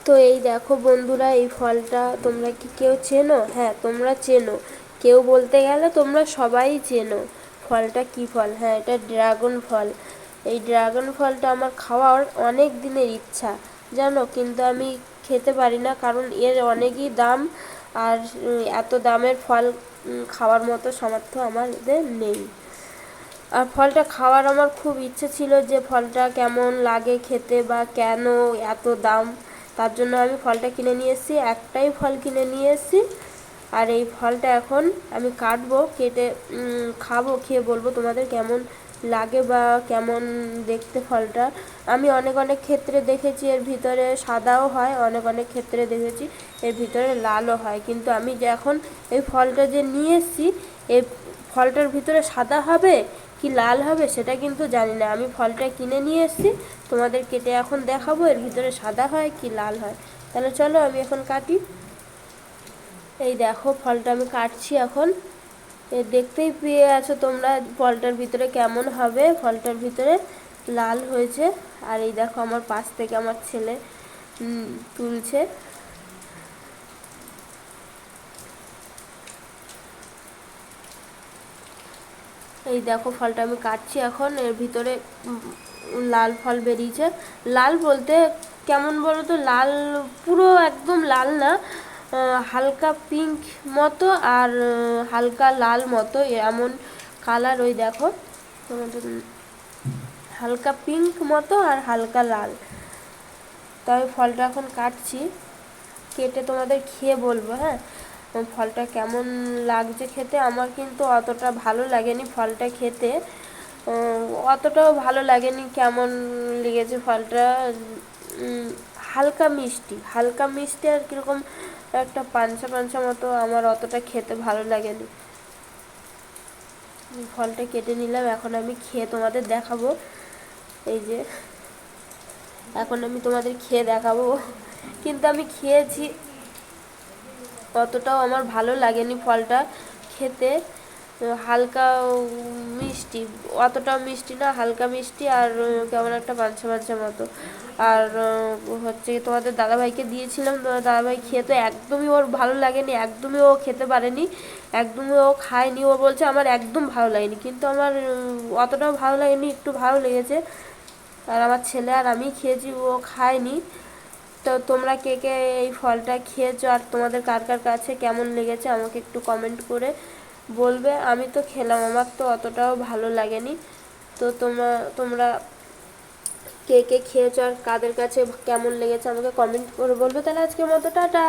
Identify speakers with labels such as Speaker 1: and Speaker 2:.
Speaker 1: তো এই দেখো বন্ধুরা, এই ফলটা তোমরা কি কেউ চেনো? হ্যাঁ, তোমরা চেনো। কেউ বলতে গেলে তোমরা সবাই চেনো। ফলটা কি ফল? হ্যাঁ, এটা ড্রাগন ফল। এই ড্রাগন ফলটা আমার খাওয়ার অনেক দিনের ইচ্ছা, জানো, কিন্তু আমি খেতে পারি না, কারণ এর অনেকই দাম। আর এত দামের ফল খাওয়ার মতো সামর্থ্য আমাদের নেই। আর ফলটা খাওয়ার আমার খুব ইচ্ছে ছিল, যে ফলটা কেমন লাগে খেতে বা কেন এত দাম। তার জন্য আমি ফলটা কিনে নিয়ে এসেছি, একটাই ফল কিনে নিয়ে এসেছি। আর এই ফলটা এখন আমি কাটবো, কেটে খাবো, খেয়ে বলবো তোমাদের কেমন লাগে বা কেমন দেখতে ফলটা। আমি অনেক অনেক ক্ষেত্রে দেখেছি এর ভিতরে সাদাও হয়, অনেক অনেক ক্ষেত্রে দেখেছি এর ভিতরে লালও হয়, কিন্তু আমি যে এখন এই ফলটা যে নিয়ে এসেছি, এই ফলটার ভিতরে সাদা হবে কি লাল হবে সেটা কিন্তু জানি না। আমি ফলটা কিনে নিয়ে এসেছি, তোমাদের কেটে এখন দেখাবো এর ভিতরে সাদা হয় কি লাল হয়। তাহলে চলো আমি এখন কাটি। এই দেখো ফলটা আমি কাটছি এখন। দেখতেই পেয়ে আছো তোমরা ফলটার ভিতরে কেমন হবে। ফলটার ভিতরে লাল হয়েছে। আর এই দেখো আমার পাশ থেকে আমার ছেলে তুলছে। এই দেখো ফলটা আমি কাটছি এখন, এর ভিতরে লাল ফল বেরিয়েছে। লাল বলতে কেমন বলো তো, লাল পুরো একদম লাল না, হালকা পিঙ্ক মতো আর হালকা লাল মতো এমন কালার। ওই দেখো তোমাদের হালকা পিঙ্ক মতো আর হালকা লাল। তাই ফলটা এখন কাটছি, কেটে তোমাদের খেয়ে বলবো। হ্যাঁ, ফলটা কেমন লাগছে খেতে। আমার কিন্তু অতটা ভালো লাগেনি ফলটা খেতে, অতটাও ভালো লাগেনি। কেমন লেগেছে ফলটা, হালকা মিষ্টি, হালকা মিষ্টি আর কীরকম একটা পানসা পানসা মতো, আমার অতটা খেতে ভালো লাগেনি। ফলটা কেটে নিলাম, এখন আমি খেয়ে তোমাদের দেখাবো। এই যে এখন আমি তোমাদের খেয়ে দেখাবো, কিন্তু আমি খেয়েছি, অতটাও আমার ভালো লাগেনি ফলটা খেতে। হালকা মিষ্টি, অতটাও মিষ্টি না, হালকা মিষ্টি আর কেমন একটা পানসা পানসা মতো। আর হচ্ছে তোমাদের দাদাভাইকে দিয়েছিলাম, তোমার দাদাভাই খেয়ে তো একদমই ওর ভালো লাগেনি, একদমই ও খেতে পারেনি, একদমই ও খায়নি। ও বলছে আমার একদম ভালো লাগেনি, কিন্তু আমার অতটাও ভালো লাগেনি, একটু ভালো লেগেছে। আর আমার ছেলে আর আমি খেয়েছি, ও খায়নি। তো তোমরা কে কে এই ফলটা খেয়েছো আর তোমাদের কার কার কাছে কেমন লেগেছে আমাকে একটু কমেন্ট করে বলবে। আমি তো খেলাম, আমার তো অতটাও ভালো লাগেনি। তো তোমরা কে কে খেয়েছো আর কাদের কাছে কেমন লেগেছে আমাকে কমেন্ট করে বলবে। তাহলে আজকের মতো টাটা।